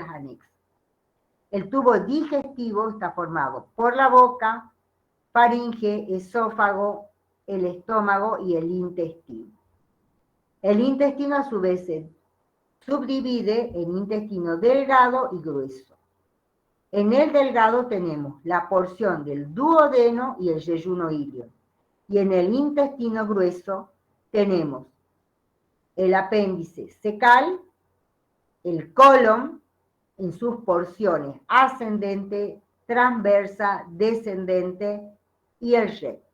anexas. El tubo digestivo está formado por la boca, faringe, esófago, el estómago y el intestino. El intestino a su vez se subdivide en intestino delgado y grueso. En el delgado tenemos la porción del duodeno y el yeyuno ilio. Y en el intestino grueso tenemos el apéndice cecal, el colon en sus porciones ascendente, transversa, descendente y el recto.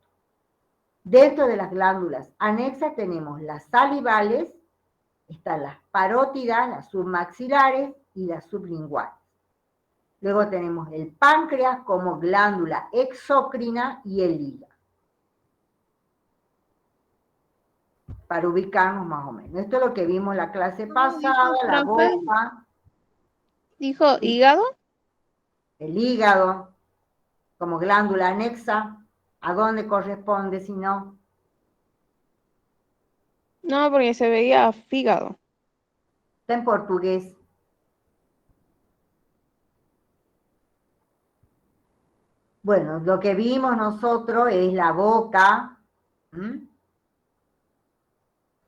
Dentro de las glándulas anexas tenemos las salivales, están las parótidas, las submaxilares y las sublinguales. Luego tenemos el páncreas como glándula exócrina y el hígado. Para ubicarnos más o menos. Esto es lo que vimos en la clase pasada, la boca. ¿Dijo hígado? El hígado como glándula anexa. ¿A dónde corresponde si no? No, porque se veía fígado. Está en portugués. Bueno, lo que vimos nosotros es la boca.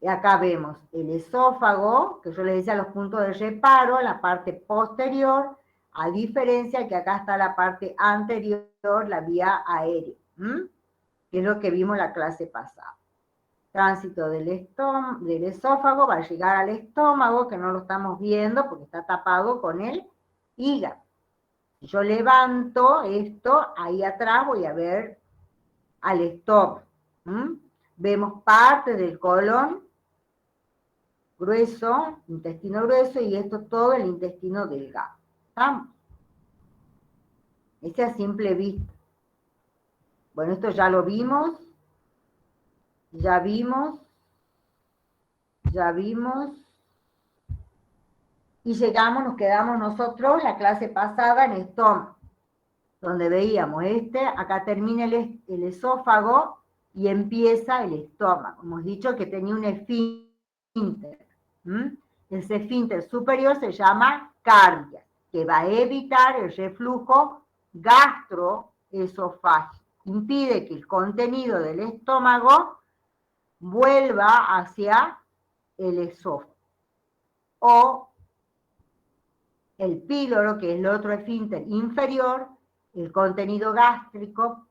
Y acá vemos el esófago, que yo les decía los puntos de reparo, la parte posterior, a diferencia que acá está la parte anterior, la vía aérea, que es lo que vimos en la clase pasada. Tránsito del esófago va a llegar al estómago, que no lo estamos viendo porque está tapado con el hígado. Si yo levanto esto, ahí atrás voy a ver al estómago. Vemos parte del colon grueso, intestino grueso, y esto todo el intestino delgado. ¿Estamos? Este a simple vista. Bueno, esto ya lo vimos. Ya vimos. Y llegamos, nos quedamos nosotros la clase pasada en estómago, donde veíamos acá termina el esófago y empieza el estómago. Hemos dicho que tenía un esfínter. Ese esfínter superior se llama cardia, que va a evitar el reflujo gastroesofágico. Impide que el contenido del estómago vuelva hacia el esófago. O el píloro, que es el otro esfínter inferior, el contenido gástrico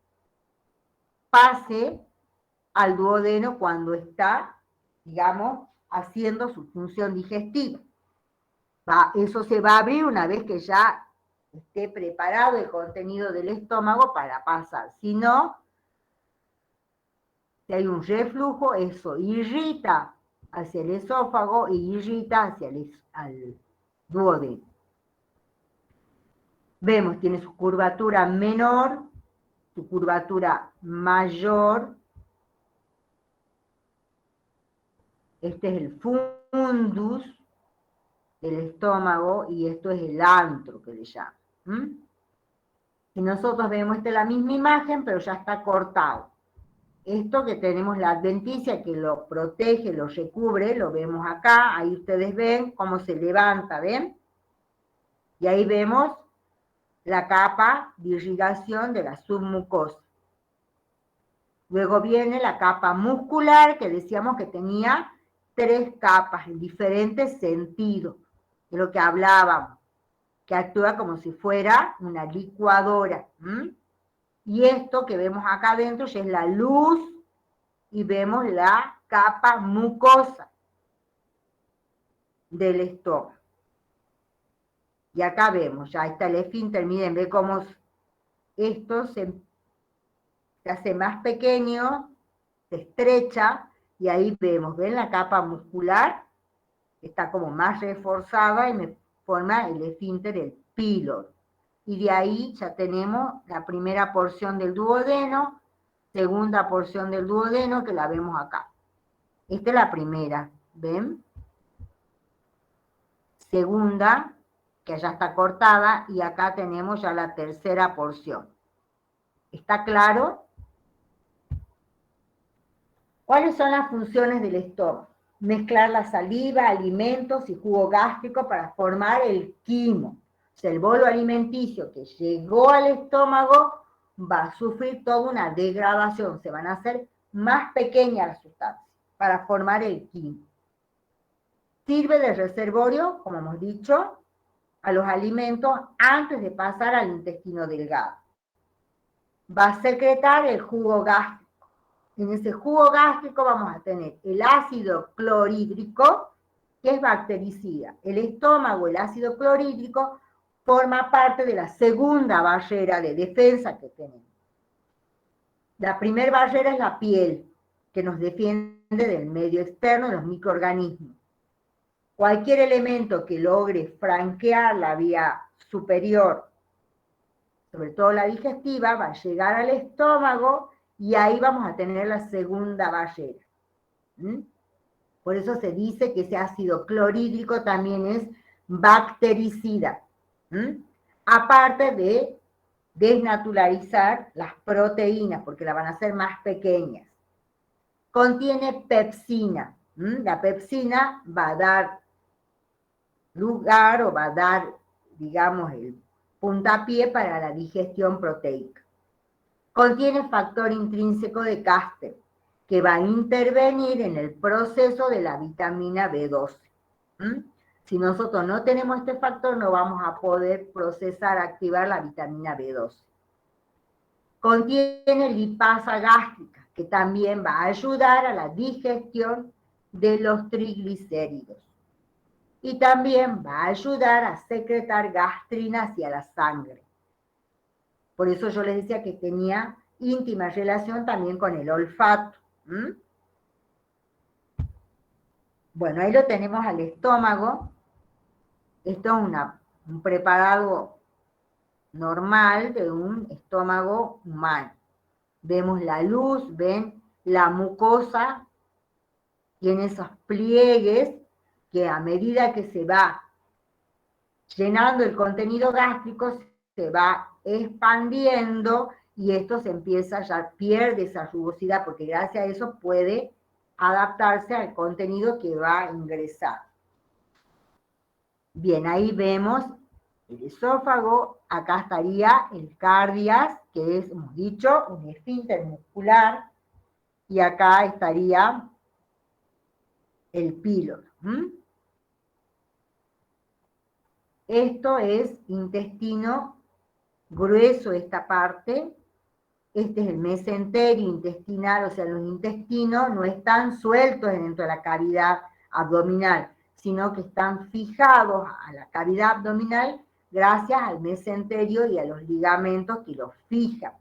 pase al duodeno cuando está, digamos, haciendo su función digestiva. Eso se va a abrir una vez que ya esté preparado el contenido del estómago para pasar. Si no, si hay un reflujo, eso irrita hacia el esófago y irrita hacia el duodeno. Vemos, tiene su curvatura menor, su curvatura mayor. Este es el fundus del estómago y esto es el antro que le llaman. Y nosotros vemos esta es la misma imagen, pero ya está cortado. Esto que tenemos la adventicia que lo protege, lo recubre, lo vemos acá, ahí ustedes ven cómo se levanta, ¿ven? Y ahí vemos la capa de irrigación de la submucosa. Luego viene la capa muscular, que decíamos que tenía 3 capas en diferentes sentidos, de lo que hablábamos, que actúa como si fuera una licuadora. Y esto que vemos acá adentro ya es la luz, y vemos la capa mucosa del estómago. Y acá vemos, ya está el esfínter, miren, ve cómo esto se hace más pequeño, se estrecha, y ahí vemos, ven la capa muscular, está como más reforzada y me forma el esfínter, el píloro. Y de ahí ya tenemos la primera porción del duodeno, segunda porción del duodeno, que la vemos acá. Esta es la primera, ¿ven? Segunda, que ya está cortada, y acá tenemos ya la tercera porción. ¿Está claro? ¿Cuáles son las funciones del estómago? mezclar la saliva, alimentos y jugo gástrico para formar el quimo. O sea, el bolo alimenticio que llegó al estómago va a sufrir toda una degradación, se van a hacer más pequeñas las sustancias para formar el quimo. Sirve de reservorio, como hemos dicho, a los alimentos antes de pasar al intestino delgado. Va a secretar el jugo gástrico. En ese jugo gástrico vamos a tener el ácido clorhídrico, que es bactericida. El estómago, el ácido clorhídrico, forma parte de la segunda barrera de defensa que tenemos. La primera barrera es la piel, que nos defiende del medio externo, de los microorganismos. Cualquier elemento que logre franquear la vía superior, sobre todo la digestiva, va a llegar al estómago y ahí vamos a tener la segunda barrera. Por eso se dice que ese ácido clorhídrico también es bactericida. Aparte de desnaturalizar las proteínas, porque las van a hacer más pequeñas. Contiene pepsina. La pepsina va a dar lugar o va a dar, digamos, el puntapié para la digestión proteica. Contiene factor intrínseco de Caster, que va a intervenir en el proceso de la vitamina B12. Si nosotros no tenemos este factor, no vamos a poder procesar, activar la vitamina B12. Contiene lipasa gástrica, que también va a ayudar a la digestión de los triglicéridos. Y también va a ayudar a secretar gastrina hacia la sangre. Por eso yo les decía que tenía íntima relación también con el olfato. Bueno, ahí lo tenemos al estómago. Esto es un preparado normal de un estómago humano. Vemos la luz, ven la mucosa, tiene esos pliegues que a medida que se va llenando el contenido gástrico, se va expandiendo y esto se empieza, ya pierde esa rugosidad, porque gracias a eso puede adaptarse al contenido que va a ingresar. Bien, ahí vemos el esófago, acá estaría el cardias, que es, hemos dicho, un esfínter muscular, y acá estaría el píloro. Esto es intestino grueso, esta parte. Este es el mesenterio intestinal, o sea, los intestinos no están sueltos dentro de la cavidad abdominal, sino que están fijados a la cavidad abdominal gracias al mesenterio y a los ligamentos que los fijan.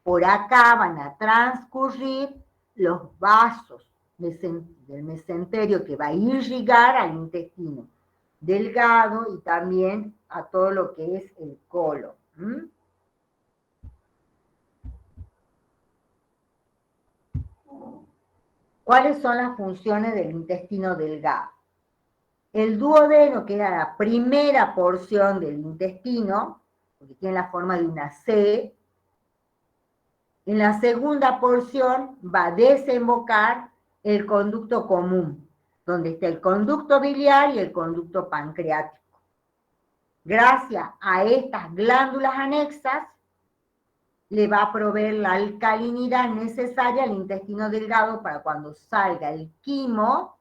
Por acá van a transcurrir los vasos del mesenterio que va a irrigar al intestino delgado y también a todo lo que es el colon. ¿Cuáles son las funciones del intestino delgado? El duodeno, que era la primera porción del intestino, porque tiene la forma de una C, en la segunda porción va a desembocar el conducto común, donde está el conducto biliar y el conducto pancreático. Gracias a estas glándulas anexas, le va a proveer la alcalinidad necesaria al intestino delgado para cuando salga el quimo,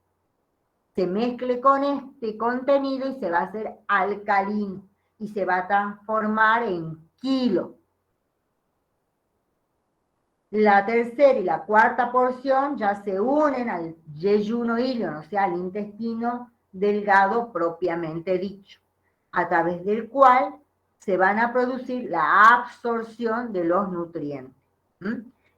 se mezcle con este contenido y se va a hacer alcalino y se va a transformar en quilo. La tercera y la cuarta porción ya se unen al yeyuno ilion, o sea, al intestino delgado propiamente dicho, a través del cual se van a producir la absorción de los nutrientes.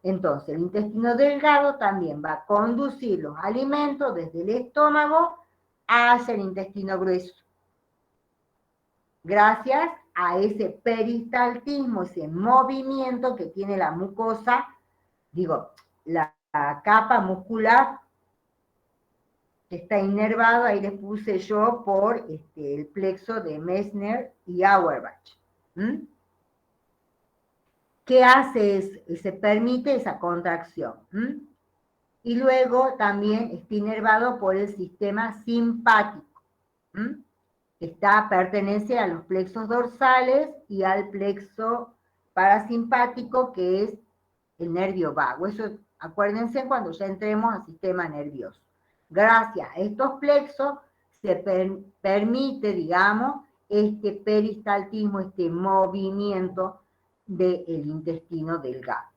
Entonces, el intestino delgado también va a conducir los alimentos desde el estómago hacia el intestino grueso. Gracias a ese peristaltismo, ese movimiento que tiene la mucosa, la capa muscular que está inervado, ahí les puse yo por el plexo de Meissner y Auerbach. ¿Qué hace? Se permite esa contracción. y luego también está inervado por el sistema simpático. Pertenece a los plexos dorsales y al plexo parasimpático, que es el nervio vago. Eso acuérdense cuando ya entremos al sistema nervioso. Gracias a estos plexos se permite, digamos, este peristaltismo, este movimiento del intestino delgado.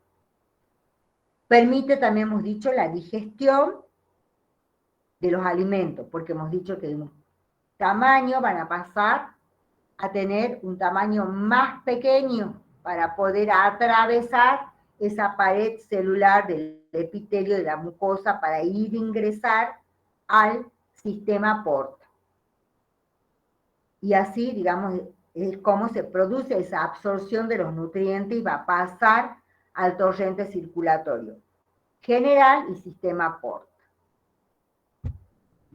Permite, también hemos dicho, la digestión de los alimentos, porque hemos dicho que de un tamaño van a pasar a tener un tamaño más pequeño para poder atravesar esa pared celular del epitelio de la mucosa para ir a ingresar al sistema porta. Y así, digamos, es como se produce esa absorción de los nutrientes y va a pasar al torrente circulatorio general y sistema porta.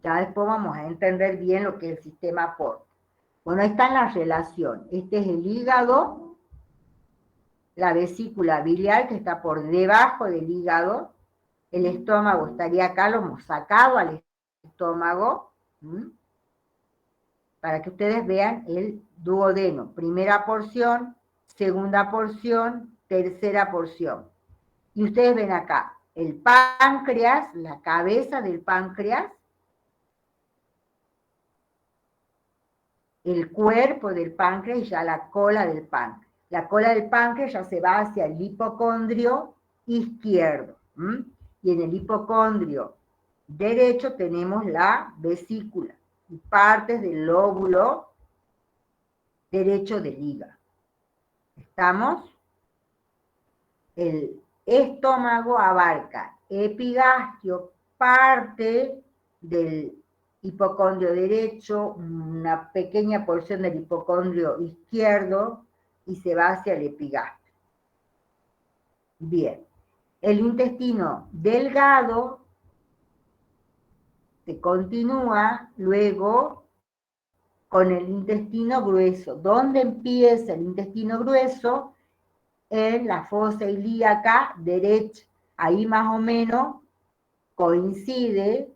Ya después vamos a entender bien lo que es el sistema porta. Bueno, ahí está la relación. Este es el hígado, la vesícula biliar que está por debajo del hígado, el estómago estaría acá, lo hemos sacado al estómago, para que ustedes vean el duodeno, primera porción, segunda porción, tercera porción. Y ustedes ven acá el páncreas, la cabeza del páncreas, el cuerpo del páncreas y ya la cola del páncreas. La cola del páncreas ya se va hacia el hipocondrio izquierdo. Y en el hipocondrio derecho tenemos la vesícula y partes del lóbulo derecho del hígado. ¿Estamos? El estómago abarca epigastrio, parte del hipocondrio derecho, una pequeña porción del hipocondrio izquierdo y se va hacia el epigastrio. Bien, el intestino delgado se continúa luego con el intestino grueso. ¿Dónde empieza el intestino grueso? En la fosa ilíaca derecha. Ahí más o menos coincide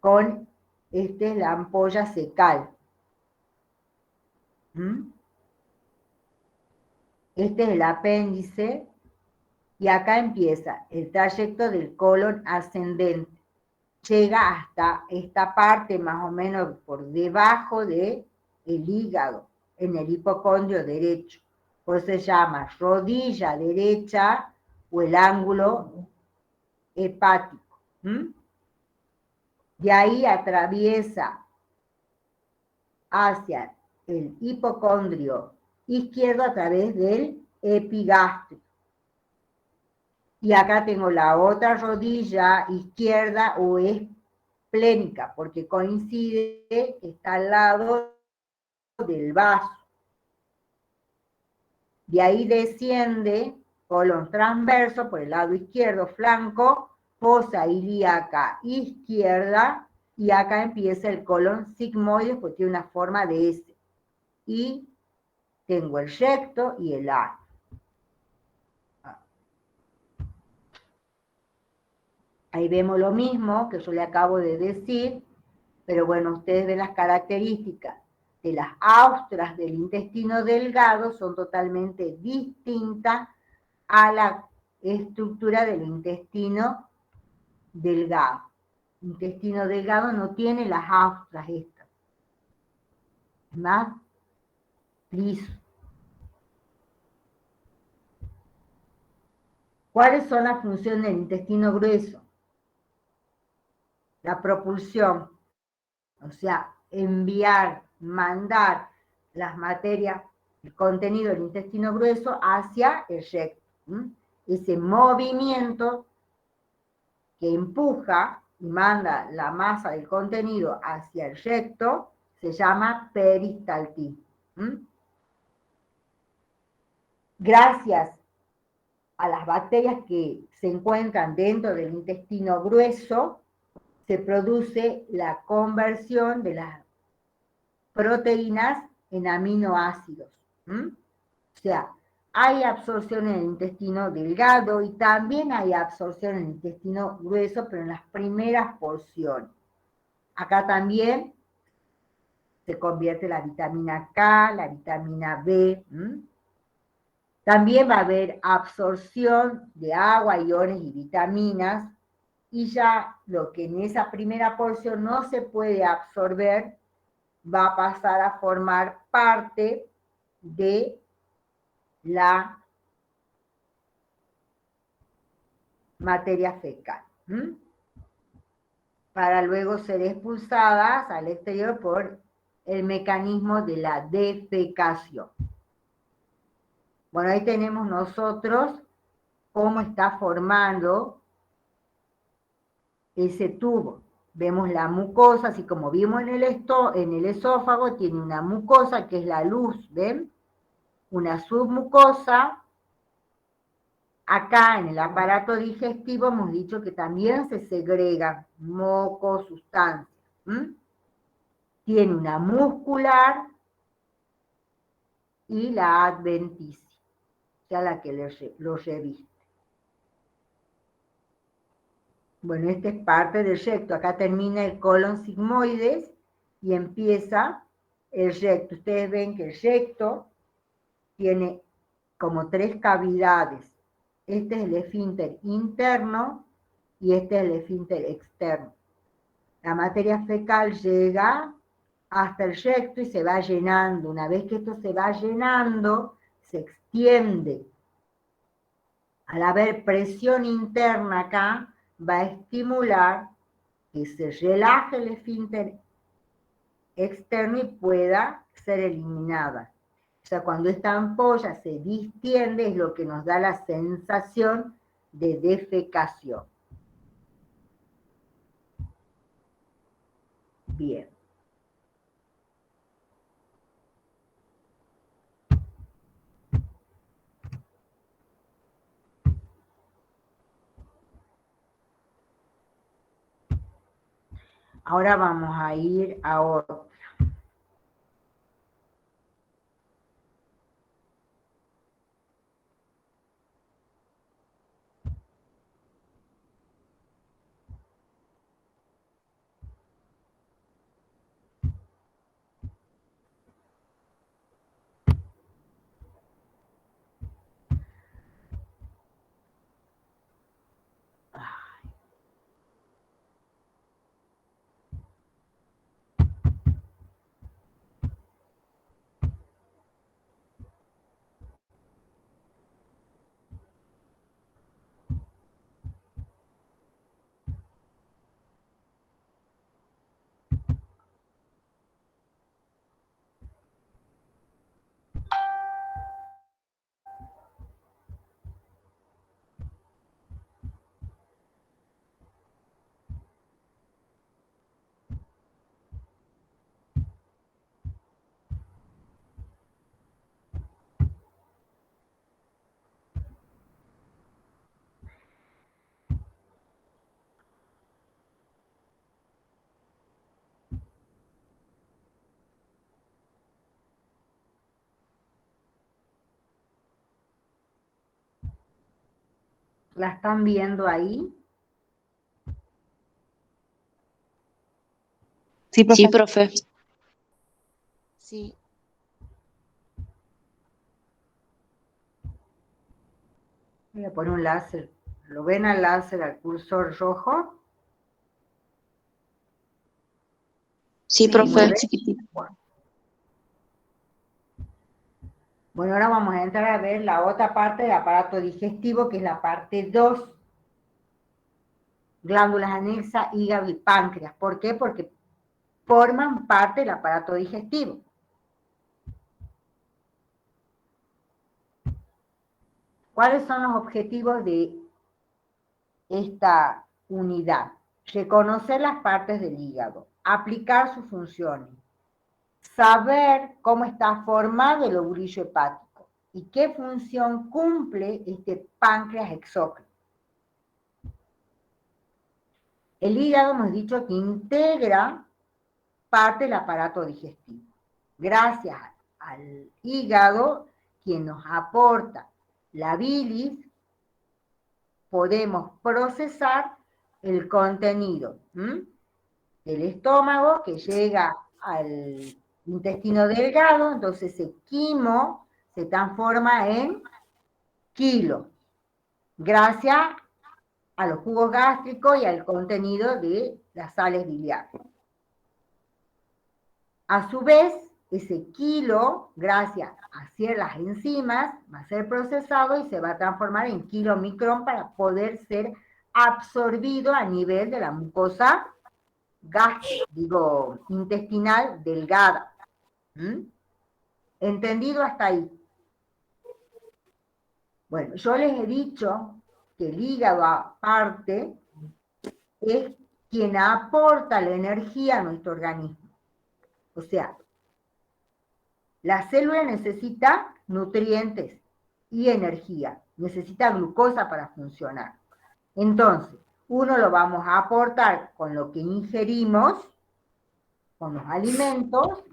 con la ampolla cecal. Este es el apéndice y acá empieza el trayecto del colon ascendente. Llega hasta esta parte más o menos por debajo del hígado, en el hipocondrio derecho. Por eso se llama rodilla derecha o el ángulo hepático. De ahí atraviesa hacia el hipocondrio izquierdo a través del epigastrio. Y acá tengo la otra rodilla izquierda o esplénica, porque coincide que está al lado del vaso. De ahí desciende colon transverso por el lado izquierdo, flanco, fosa ilíaca izquierda, y acá empieza el colon sigmoide, porque tiene una forma de S. Y tengo el recto y el ano. Ahí vemos lo mismo que yo le acabo de decir, pero bueno, ustedes ven las características de las austras del intestino delgado, son totalmente distintas a la estructura del intestino delgado. El intestino delgado no tiene las austras estas. Es más liso. ¿Cuáles son las funciones del intestino grueso? La propulsión, o sea, enviar, mandar las materias, el contenido del intestino grueso hacia el recto. Ese movimiento que empuja y manda la masa del contenido hacia el recto se llama peristaltismo. Gracias a las bacterias que se encuentran dentro del intestino grueso, se produce la conversión de las proteínas en aminoácidos. O sea, hay absorción en el intestino delgado y también hay absorción en el intestino grueso, pero en las primeras porciones. Acá también se convierte la vitamina K, la vitamina B. También va a haber absorción de agua, iones y vitaminas, y ya lo que en esa primera porción no se puede absorber va a pasar a formar parte de la materia fecal, para luego ser expulsadas al exterior por el mecanismo de la defecación. Bueno, ahí tenemos nosotros cómo está formando ese tubo. Vemos la mucosa, así como vimos en el esófago, tiene una mucosa que es la luz, ¿ven? Una submucosa. Acá en el aparato digestivo hemos dicho que también se segregan moco, sustancias. Tiene una muscular y la adventicia, o sea, la que lo reviste. Bueno, esta es parte del recto. Acá termina el colon sigmoides y empieza el recto. Ustedes ven que el recto tiene como 3 cavidades. Este es el esfínter interno y este es el esfínter externo. La materia fecal llega hasta el recto y se va llenando. Una vez que esto se va llenando, se extiende. Al haber presión interna acá, va a estimular que se relaje el esfínter externo y pueda ser eliminada. O sea, cuando esta ampolla se distiende es lo que nos da la sensación de defecación. Bien. Ahora vamos a ir a otro. ¿La están viendo ahí? Sí, profe. Sí, profe. Sí. Voy a poner un láser. ¿Lo ven al láser, al cursor rojo? Sí, Sí, profe. ¿Mueve? Chiquitito. Bueno, ahora vamos a entrar a ver la otra parte del aparato digestivo, que es la parte 2. Glándulas anexas, hígado y páncreas. ¿Por qué? Porque forman parte del aparato digestivo. ¿Cuáles son los objetivos de esta unidad? Reconocer las partes del hígado, aplicar sus funciones, saber cómo está formado el ovurillo hepático y qué función cumple este páncreas exócrino. El hígado hemos dicho que integra parte del aparato digestivo. Gracias al hígado quien nos aporta la bilis, podemos procesar el contenido del estómago que llega al intestino delgado, entonces ese quimo se transforma en kilo, gracias a los jugos gástricos y al contenido de las sales biliares. A su vez, ese kilo, gracias a ciertas enzimas, va a ser procesado y se va a transformar en kilomicrón para poder ser absorbido a nivel de la mucosa intestinal delgada. ¿Entendido hasta ahí? Bueno, yo les he dicho que el hígado aparte es quien aporta la energía a nuestro organismo. O sea, la célula necesita nutrientes y energía, necesita glucosa para funcionar. Entonces, uno lo vamos a aportar con lo que ingerimos, con los alimentos,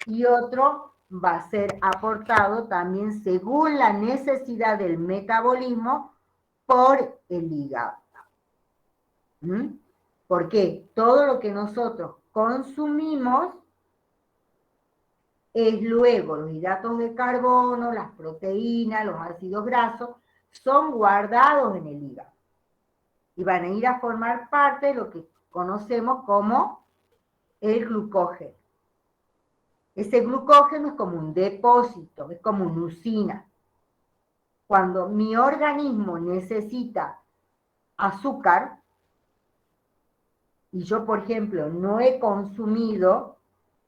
y otro va a ser aportado también según la necesidad del metabolismo por el hígado. Porque todo lo que nosotros consumimos es luego los hidratos de carbono, las proteínas, los ácidos grasos, son guardados en el hígado. Y van a ir a formar parte de lo que conocemos como el glucógeno. Ese glucógeno es como un depósito, es como una usina. Cuando mi organismo necesita azúcar, y yo, por ejemplo, no he consumido,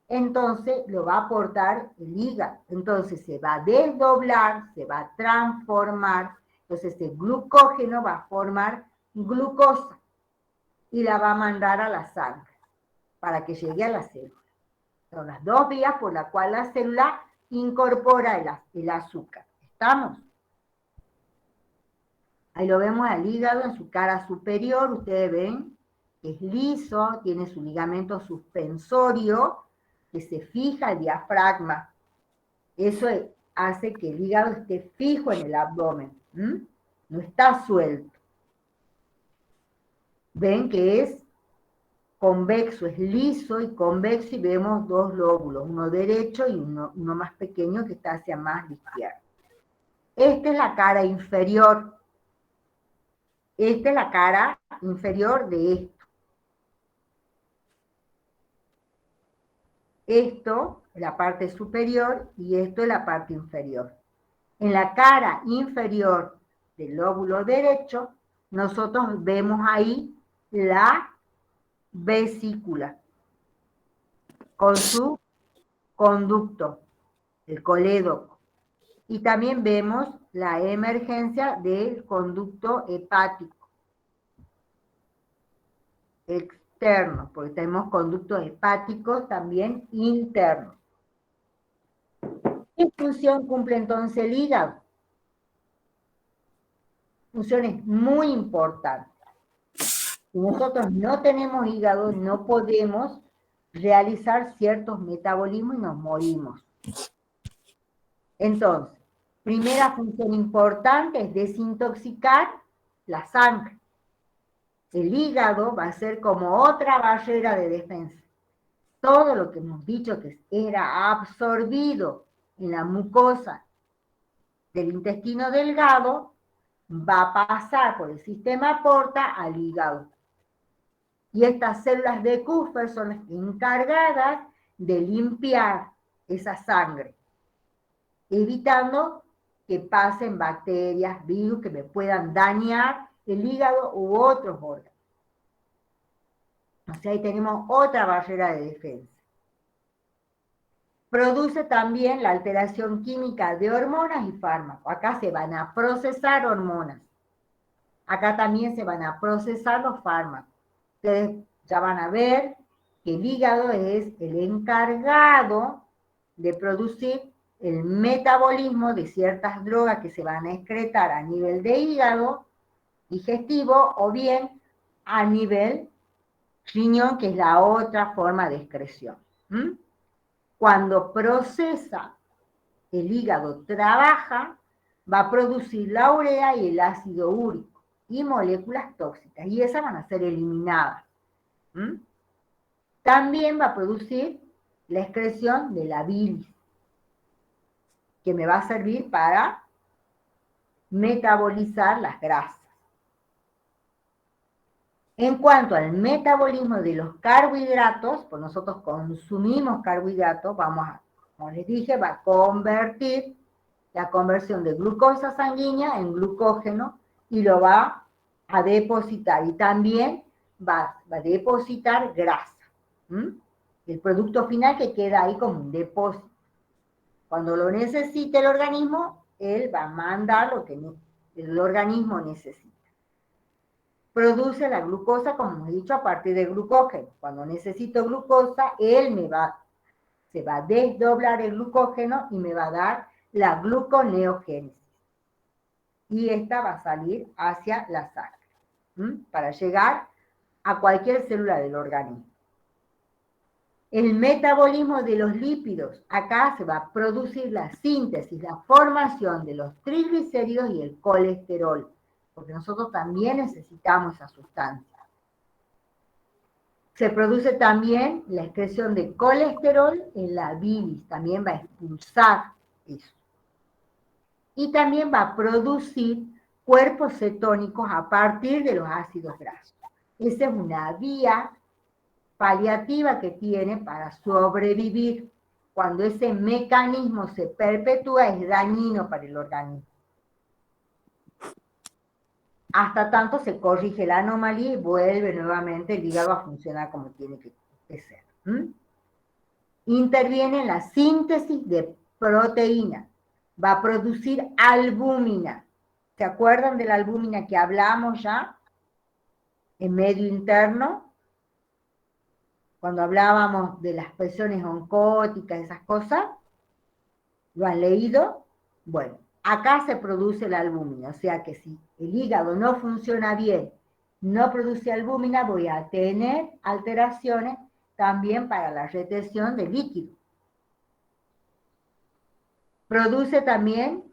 entonces lo va a aportar el hígado. Entonces se va a desdoblar, se va a transformar, entonces el glucógeno va a formar glucosa y la va a mandar a la sangre para que llegue a la célula. Son las dos vías por las cuales la célula incorpora el azúcar. ¿Estamos? Ahí lo vemos al hígado en su cara superior, ustedes ven que es liso, tiene su ligamento suspensorio, que se fija el diafragma. Eso hace que el hígado esté fijo en el abdomen, no está suelto. Ven que es convexo, es liso y convexo, y vemos dos lóbulos, uno derecho y uno más pequeño que está hacia más la izquierda. Esta es la cara inferior. Esta es la cara inferior de esto. Esto es la parte superior y esto es la parte inferior. En la cara inferior del lóbulo derecho, nosotros vemos ahí la vesícula con su conducto, el colédoco. Y también vemos la emergencia del conducto hepático externo, porque tenemos conductos hepáticos también internos. ¿Qué función cumple entonces el hígado? Funciones muy importantes. Si nosotros no tenemos hígado, no podemos realizar ciertos metabolismos y nos morimos. Entonces, primera función importante es desintoxicar la sangre. El hígado va a ser como otra barrera de defensa. Todo lo que hemos dicho que era absorbido en la mucosa del intestino delgado va a pasar por el sistema porta al hígado. Y estas células de Kupffer son las encargadas de limpiar esa sangre, evitando que pasen bacterias, virus que me puedan dañar el hígado u otros órganos. O sea, ahí tenemos otra barrera de defensa. Produce también la alteración química de hormonas y fármacos. Acá se van a procesar hormonas. Acá también se van a procesar los fármacos. Ustedes ya van a ver que el hígado es el encargado de producir el metabolismo de ciertas drogas que se van a excretar a nivel de hígado digestivo o bien a nivel riñón, que es la otra forma de excreción. Cuando procesa el hígado trabaja, va a producir la urea y el ácido úrico y moléculas tóxicas, y esas van a ser eliminadas. ¿Mm? También va a producir la excreción de la bilis, que me va a servir para metabolizar las grasas. En cuanto al metabolismo de los carbohidratos, pues nosotros consumimos carbohidratos, vamos a, como les dije, va a convertir la conversión de glucosa sanguínea en glucógeno y lo va a depositar. Y también va a depositar grasa. El producto final que queda ahí como un depósito. Cuando lo necesite el organismo, él va a mandar lo que el organismo necesita. Produce la glucosa, como hemos dicho, a partir de glucógeno. Cuando necesito glucosa, se va a desdoblar el glucógeno y me va a dar la gluconeogénesis. Y esta va a salir hacia la sangre, para llegar a cualquier célula del organismo. El metabolismo de los lípidos, acá se va a producir la síntesis, la formación de los triglicéridos y el colesterol, porque nosotros también necesitamos esa sustancia. Se produce también la excreción de colesterol en la bilis, también va a expulsar eso. Y también va a producir cuerpos cetónicos a partir de los ácidos grasos. Esa es una vía paliativa que tiene para sobrevivir. Cuando ese mecanismo se perpetúa, es dañino para el organismo. Hasta tanto se corrige la anomalía y vuelve nuevamente el hígado a funcionar como tiene que ser. Interviene en la síntesis de proteínas. Va a producir albúmina. ¿Se acuerdan de la albúmina que hablamos ya? En medio interno. Cuando hablábamos de las presiones oncóticas, esas cosas. ¿Lo han leído? Bueno, acá se produce la albúmina, o sea que si el hígado no funciona bien, no produce albúmina, voy a tener alteraciones también para la retención de líquido. Produce también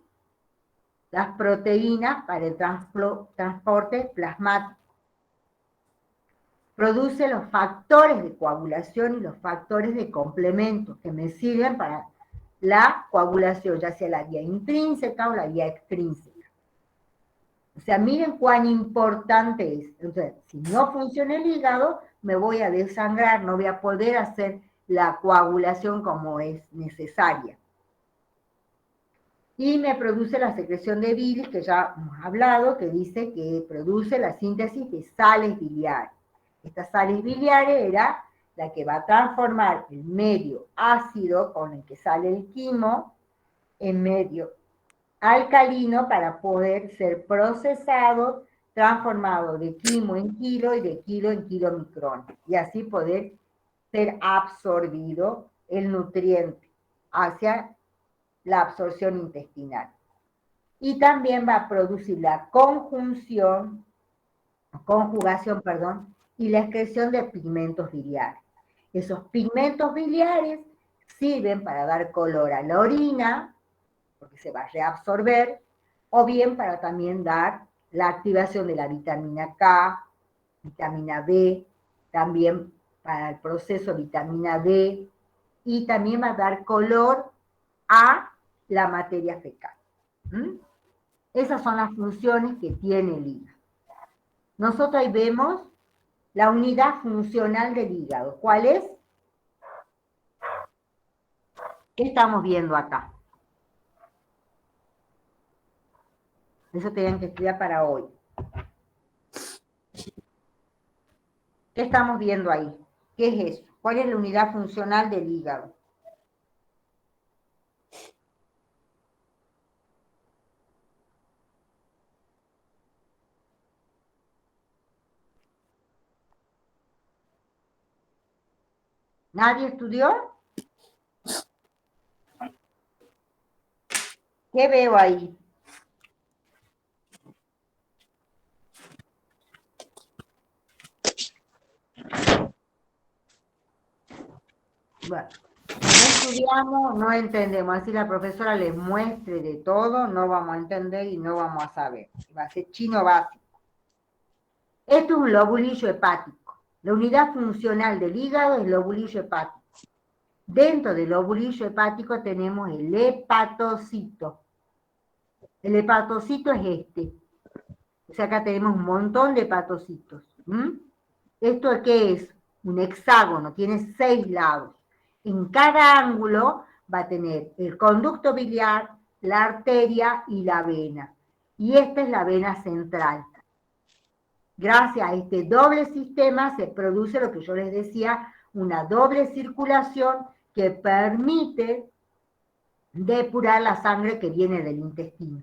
las proteínas para el transporte plasmático. Produce los factores de coagulación y los factores de complemento que me sirven para la coagulación, ya sea la vía intrínseca o la vía extrínseca. O sea, miren cuán importante es. Entonces, si no funciona el hígado, me voy a desangrar, no voy a poder hacer la coagulación como es necesaria. Y me produce la secreción de bilis, que ya hemos hablado, que dice que produce la síntesis de sales biliares. Estas sales biliares era la que va a transformar el medio ácido con el que sale el quimo en medio alcalino para poder ser procesado, transformado de quimo en kilo y de kilo en kilomicrón, y así poder ser absorbido el nutriente hacia la absorción intestinal. Y también va a producir la conjugación, y la excreción de pigmentos biliares. Esos pigmentos biliares sirven para dar color a la orina, porque se va a reabsorber, o bien para también dar la activación de la vitamina K, vitamina B, también para el proceso vitamina D, y también va a dar color a la materia fecal. Esas son las funciones que tiene el hígado. Nosotros ahí vemos la unidad funcional del hígado. ¿Cuál es? ¿Qué estamos viendo acá? Eso tenían que estudiar para hoy. ¿Qué estamos viendo ahí? ¿Qué es eso? ¿Cuál es la unidad funcional del hígado? ¿Nadie estudió? ¿Qué veo ahí? Bueno, no estudiamos, no entendemos. Así la profesora les muestre de todo, no vamos a entender y no vamos a saber. Va a ser chino básico. Esto es un lobulillo hepático. La unidad funcional del hígado es el lobulillo hepático. Dentro del lobulillo hepático tenemos el hepatocito. El hepatocito es este. O sea, acá tenemos un montón de hepatocitos. ¿Esto qué es? Un hexágono, tiene 6 lados. En cada ángulo va a tener el conducto biliar, la arteria y la vena. Y esta es la vena central. Gracias a este doble sistema se produce lo que yo les decía, una doble circulación que permite depurar la sangre que viene del intestino.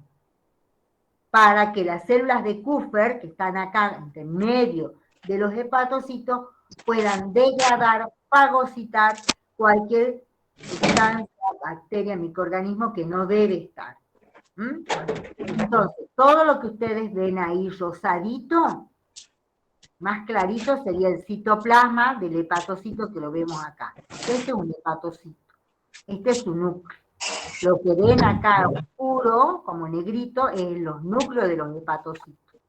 Para que las células de Kupffer, que están acá entre medio de los hepatocitos, puedan degradar, fagocitar cualquier sustancia, bacteria, microorganismo que no debe estar. Entonces, todo lo que ustedes ven ahí rosadito, más clarito sería el citoplasma del hepatocito que lo vemos acá. Este es un hepatocito. Este es su núcleo. Lo que ven acá oscuro, como negrito, es los núcleos de los hepatocitos.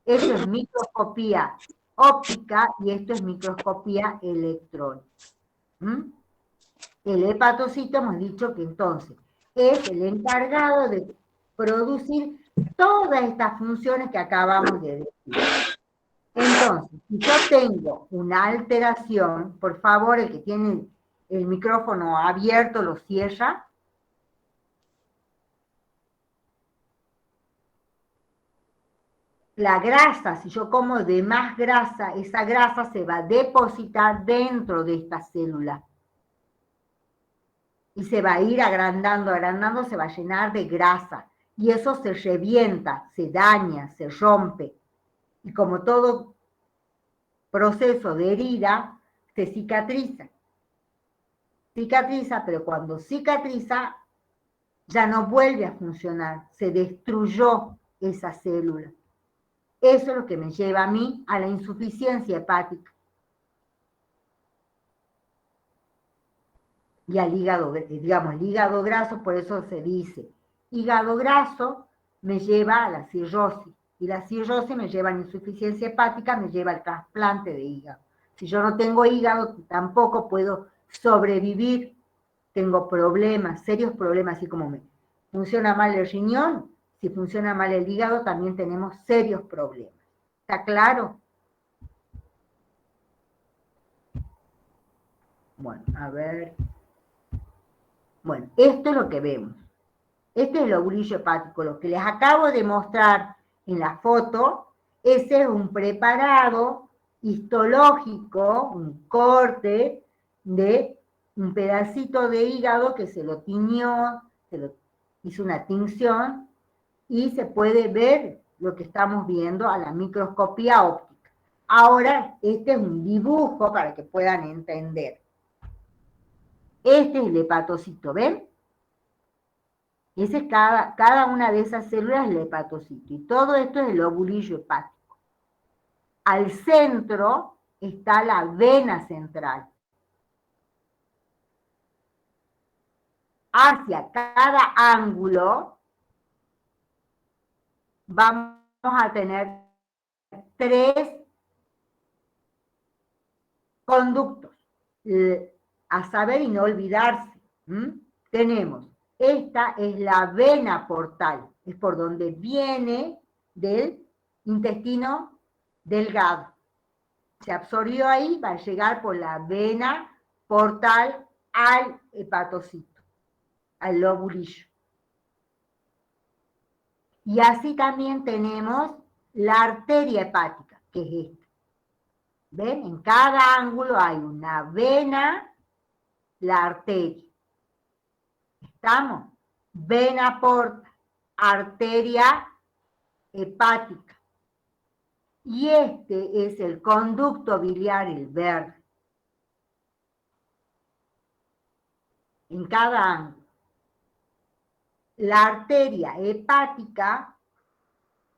Esto es microscopía óptica y esto es microscopía electrónica. El hepatocito hemos dicho que entonces es el encargado de producir todas estas funciones que acabamos de decir. Entonces, si yo tengo una alteración, por favor, el que tiene el micrófono abierto lo cierra. La grasa, si yo como de más grasa, esa grasa se va a depositar dentro de esta célula. Y se va a ir agrandando, agrandando, se va a llenar de grasa. Y eso se revienta, se daña, se rompe. Y como todo proceso de herida, se cicatriza. Cicatriza, pero cuando cicatriza, ya no vuelve a funcionar. Se destruyó esa célula. Eso es lo que me lleva a mí a la insuficiencia hepática. Y al hígado, digamos, el hígado graso, por eso se dice, hígado graso me lleva a la cirrosis. Y la cirrosis me lleva a la insuficiencia hepática, me lleva al trasplante de hígado. Si yo no tengo hígado, tampoco puedo sobrevivir. Tengo problemas, serios problemas, así como me funciona mal el riñón, si funciona mal el hígado, también tenemos serios problemas. ¿Está claro? Bueno, a ver. Bueno, esto es lo que vemos. Este es el lobulillo hepático. Lo que les acabo de mostrar en la foto, ese es un preparado histológico, un corte de un pedacito de hígado que se lo tiñó, se lo hizo una tinción y se puede ver lo que estamos viendo a la microscopía óptica. Ahora, este es un dibujo para que puedan entender. Este es el hepatocito, ¿ven? Ese es cada una de esas células es el hepatocito. Y todo esto es el lobulillo hepático. Al centro está la vena central. Hacia cada ángulo vamos a tener 3 conductos. A saber y no olvidarse. Tenemos, esta es la vena portal, es por donde viene del intestino delgado. Se absorbió ahí, va a llegar por la vena portal al hepatocito, al lobulillo. Y así también tenemos la arteria hepática, que es esta. ¿Ven? En cada ángulo hay una vena, la arteria. ¿Estamos? Vena porta, arteria hepática. Y este es el conducto biliar, el verde. En cada ángulo. La arteria hepática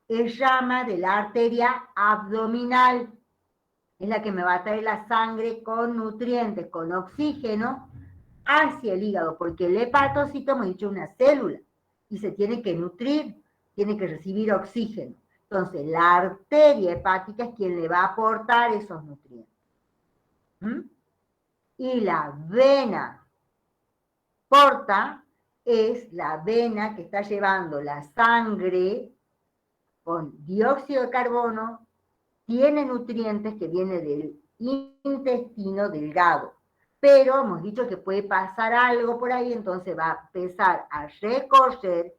es rama de la arteria abdominal. Es la que me va a traer la sangre con nutrientes, con oxígeno, hacia el hígado, porque el hepatocito, hemos dicho, es una célula, y se tiene que nutrir, tiene que recibir oxígeno. Entonces, la arteria hepática es quien le va a aportar esos nutrientes. ¿Mm? Y la vena porta es la vena que está llevando la sangre con dióxido de carbono, tiene nutrientes que vienen del intestino delgado. Pero hemos dicho que puede pasar algo por ahí, entonces va a empezar a recorrer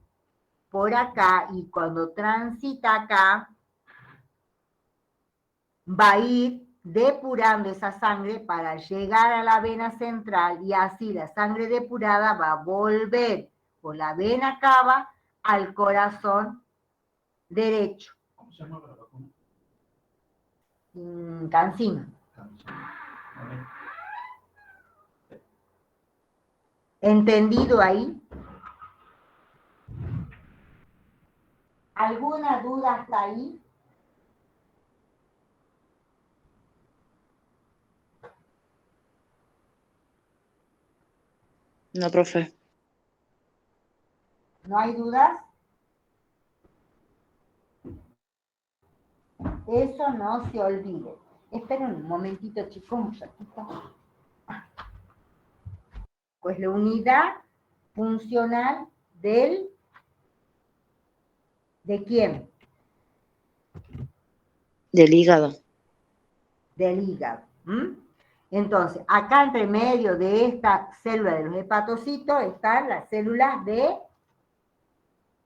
por acá y cuando transita acá, va a ir depurando esa sangre para llegar a la vena central y así la sangre depurada va a volver por la vena cava al corazón derecho. ¿Cómo se llama la vacuna? CanSino. Vale. ¿Entendido ahí? ¿Alguna duda hasta ahí? No, profe. ¿No hay dudas? Eso no se olvide. Esperen un momentito, chicos. Pues la unidad funcional ¿de quién? Del hígado. Del hígado. Entonces, acá entre medio de esta célula de los hepatocitos están las células de...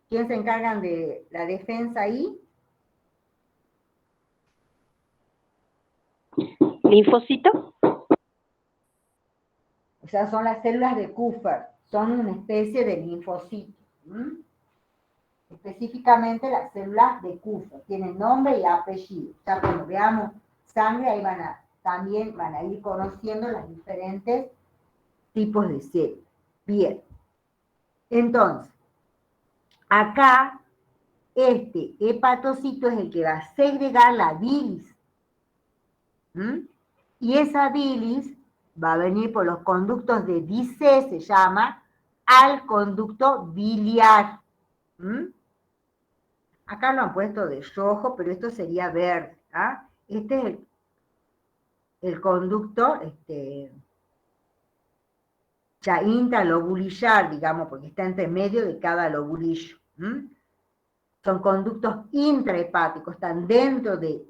¿Quién se encargan de la defensa ahí? ¿Linfocito? O sea, son las células de Kupffer. Son una especie de linfocito. Específicamente las células de Kupffer. Tienen nombre y apellido. Ya cuando veamos sangre, ahí también van a ir conociendo los diferentes tipos de células. Bien. Entonces, acá, este hepatocito es el que va a segregar la bilis. Y esa bilis va a venir por los conductos de Bicet, se llama, al conducto biliar. Acá lo han puesto de rojo, pero esto sería verde. Este es el conducto ya intralobulillar, digamos, porque está entre medio de cada lobulillo. Son conductos intrahepáticos, están dentro del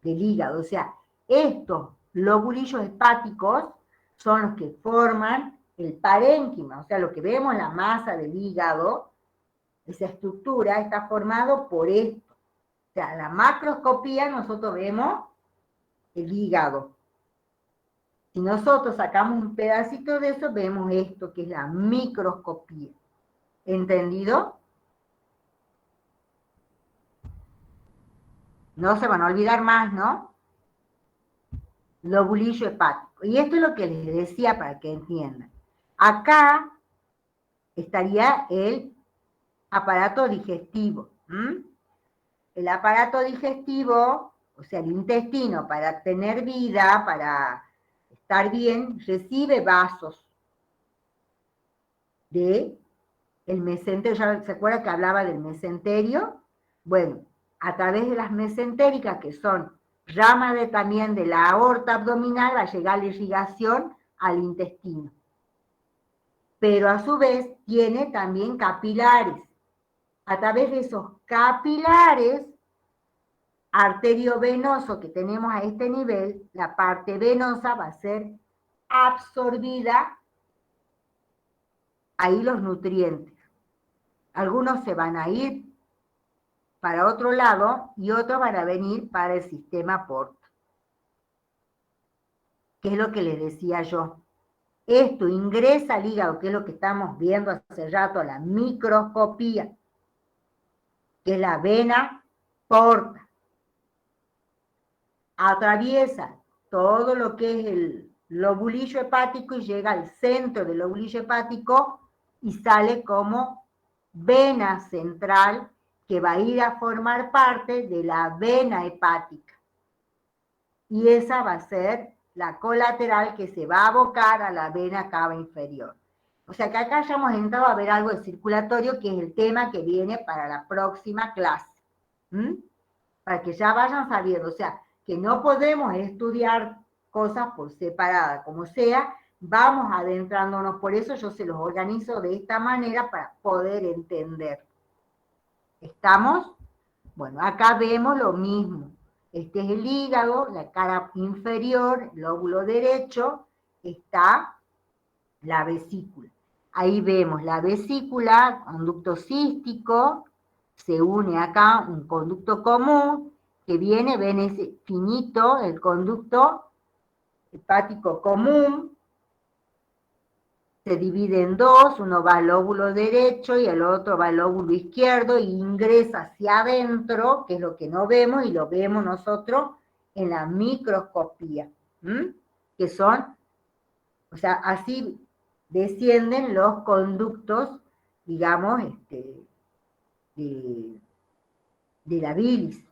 hígado. O sea, estos lobulillos hepáticos son los que forman el parénquima. O sea, lo que vemos en la masa del hígado, esa estructura está formado por esto. O sea, en la macroscopía nosotros vemos el hígado. Si nosotros sacamos un pedacito de eso, vemos esto, que es la microscopía. ¿Entendido? No se van a olvidar más, ¿no? Lobulillo hepático. Y esto es lo que les decía para que entiendan. Acá estaría el aparato digestivo. El aparato digestivo, o sea, el intestino, para tener vida, para estar bien, recibe vasos del mesenterio. ¿Ya se acuerda que hablaba del mesenterio? Bueno, a través de las mesentéricas, que son ramas también de la aorta abdominal, va a llegar la irrigación al intestino. Pero a su vez tiene también capilares. A través de esos capilares arteriovenoso que tenemos a este nivel, la parte venosa va a ser absorbida ahí los nutrientes. Algunos se van a ir para otro lado y otros van a venir para el sistema porta. ¿Qué es lo que les decía yo? Esto ingresa al hígado, que es lo que estamos viendo hace rato, la microscopía, que es la vena porta. Atraviesa todo lo que es el lobulillo hepático y llega al centro del lobulillo hepático y sale como vena central, que va a ir a formar parte de la vena hepática. Y esa va a ser la colateral que se va a abocar a la vena cava inferior. O sea que acá ya hemos entrado a ver algo de circulatorio, que es el tema que viene para la próxima clase. Para que ya vayan sabiendo, o sea, que no podemos estudiar cosas por separada, como sea, vamos adentrándonos, por eso yo se los organizo de esta manera para poder entender. ¿Estamos? Bueno, acá vemos lo mismo. Este es el hígado, la cara inferior, el lóbulo derecho, está la vesícula. Ahí vemos la vesícula, conducto cístico, se une acá un conducto común, que viene, ven ese finito, el conducto hepático común, se divide en dos, uno va al lóbulo derecho y el otro va al lóbulo izquierdo e ingresa hacia adentro, que es lo que no vemos y lo vemos nosotros en la microscopía, que son, o sea, así descienden los conductos, digamos, de la bilis.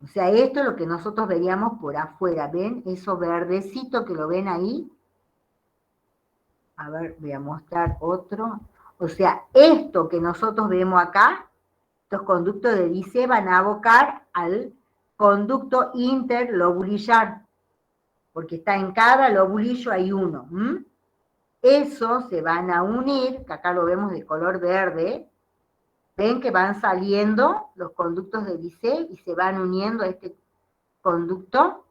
O sea, esto es lo que nosotros veríamos por afuera, ¿ven? Eso verdecito que lo ven ahí. A ver, voy a mostrar otro. O sea, esto que nosotros vemos acá, estos conductos de Dice van a abocar al conducto interlobulillar, porque está en cada lobulillo hay uno. Esos se van a unir, que acá lo vemos de color verde. Ven que van saliendo los conductos de Dice y se van uniendo a este conducto.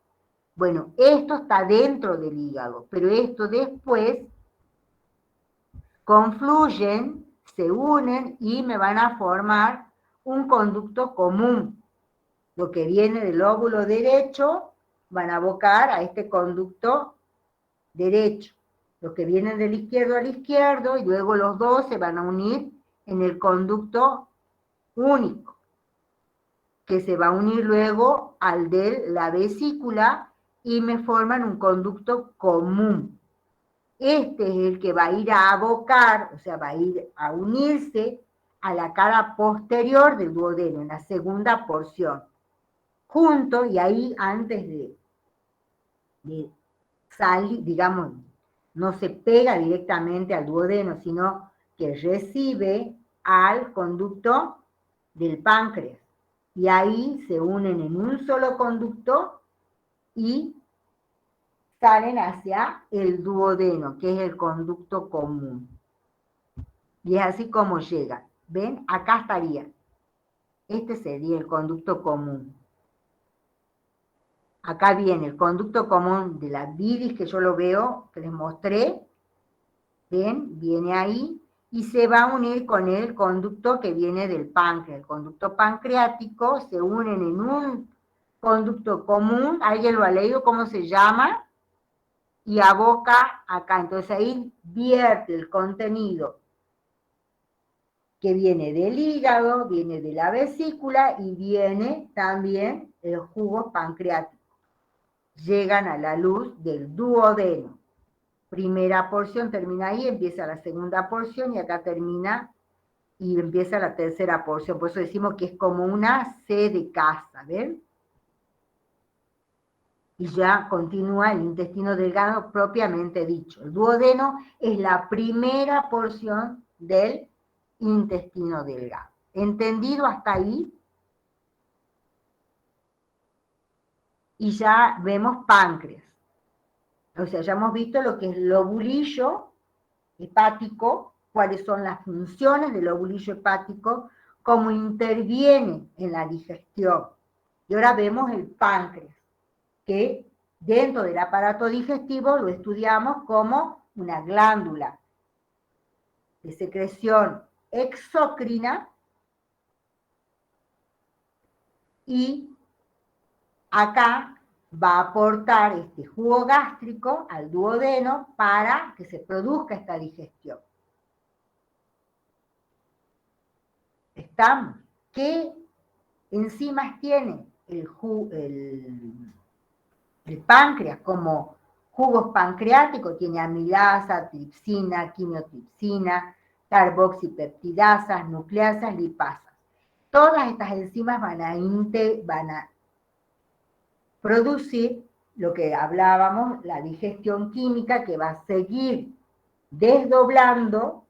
Bueno, esto está dentro del hígado, pero esto después confluyen, se unen y me van a formar un conducto común. Lo que viene del lóbulo derecho van a abocar a este conducto derecho. Los que vienen del izquierdo al izquierdo y luego los dos se van a unir en el conducto único, que se va a unir luego al de la vesícula y me forman un conducto común. Este es el que va a ir a abocar, o sea, va a ir a unirse a la cara posterior del duodeno, en la segunda porción. Junto, y ahí antes de salir, digamos, no se pega directamente al duodeno, sino que recibe al conducto del páncreas. Y ahí se unen en un solo conducto y salen hacia el duodeno, que es el conducto común. Y es así como llega. ¿Ven? Acá estaría. Este sería el conducto común. Acá viene el conducto común de la bilis, que yo lo veo, que les mostré. ¿Ven? Viene ahí y se va a unir con el conducto que viene del páncreas. El conducto pancreático se unen en un conducto común. ¿Alguien lo ha leído? ¿Cómo se llama? Y aboca acá. Entonces ahí vierte el contenido que viene del hígado, viene de la vesícula y viene también el jugo pancreático. Llegan a la luz del duodeno. Primera porción termina ahí, empieza la segunda porción y acá termina y empieza la tercera porción. Por eso decimos que es como una C de casa, ¿ven? Y ya continúa el intestino delgado propiamente dicho. El duodeno es la primera porción del intestino delgado. ¿Entendido hasta ahí? Y ya vemos páncreas. O sea, ya hemos visto lo que es el lobulillo hepático, cuáles son las funciones del lobulillo hepático, cómo interviene en la digestión. Y ahora vemos el páncreas, que dentro del aparato digestivo lo estudiamos como una glándula de secreción exocrina y acá va a aportar este jugo gástrico al duodeno para que se produzca esta digestión. ¿Estamos? ¿Qué enzimas tiene el páncreas? Como jugos pancreáticos, tiene amilasa, tripsina, quimiotripsina, carboxipeptidasas, nucleasas, lipasas. Todas estas enzimas van a producir lo que hablábamos, la digestión química que va a seguir desdoblando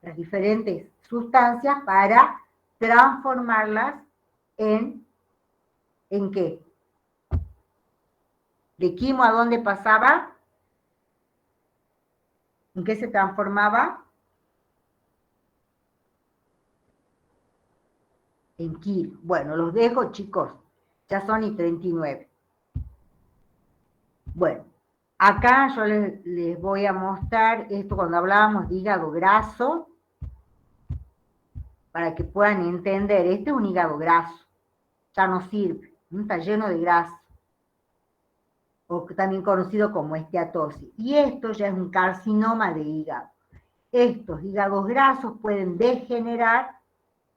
las diferentes sustancias para transformarlas ¿en qué? ¿De quimo a dónde pasaba? ¿En qué se transformaba? En kilo. Bueno, los dejo, chicos. Ya son y 39. Bueno, acá yo les voy a mostrar esto cuando hablábamos de hígado graso, para que puedan entender. Este es un hígado graso. Ya no sirve. Está lleno de grasa. O también conocido como esteatosis. Y esto ya es un carcinoma de hígado. Estos hígados grasos pueden degenerar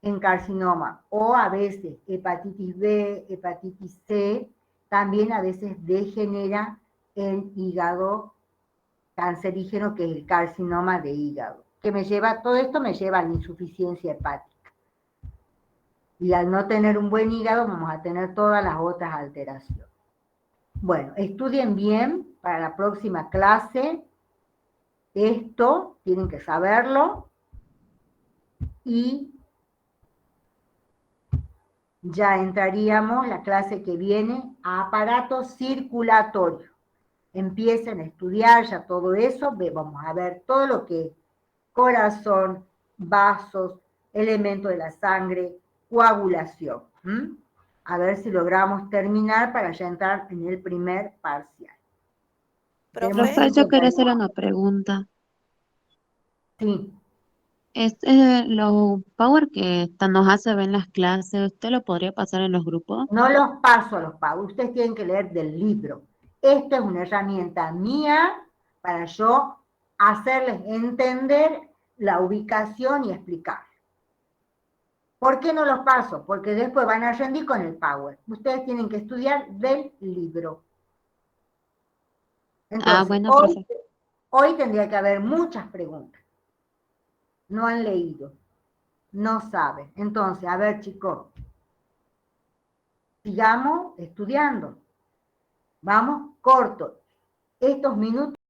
en carcinoma, o a veces hepatitis B, hepatitis C, también a veces degenera en hígado cancerígeno, que es el carcinoma de hígado. Todo esto me lleva a la insuficiencia hepática. Y al no tener un buen hígado, vamos a tener todas las otras alteraciones. Bueno, estudien bien para la próxima clase. Esto tienen que saberlo. Y ya entraríamos la clase que viene a aparato circulatorio. Empiecen a estudiar ya todo eso, vamos a ver todo lo que es corazón, vasos, elementos de la sangre, coagulación. A ver si logramos terminar para ya entrar en el primer parcial. Tenemos Profe, yo quería 50. hacer una pregunta. Sí. Los power que nos hace ver en las clases, ¿usted lo podría pasar en los grupos? No los paso a los pagos, ustedes tienen que leer del libro. Esta es una herramienta mía para yo hacerles entender la ubicación y explicar. ¿Por qué no los paso? Porque después van a rendir con el Power. Ustedes tienen que estudiar del libro. Entonces, Bueno, profe. hoy tendría que haber muchas preguntas. No han leído, no saben. Entonces, a ver, chicos, sigamos estudiando. Vamos, corto. Estos minutos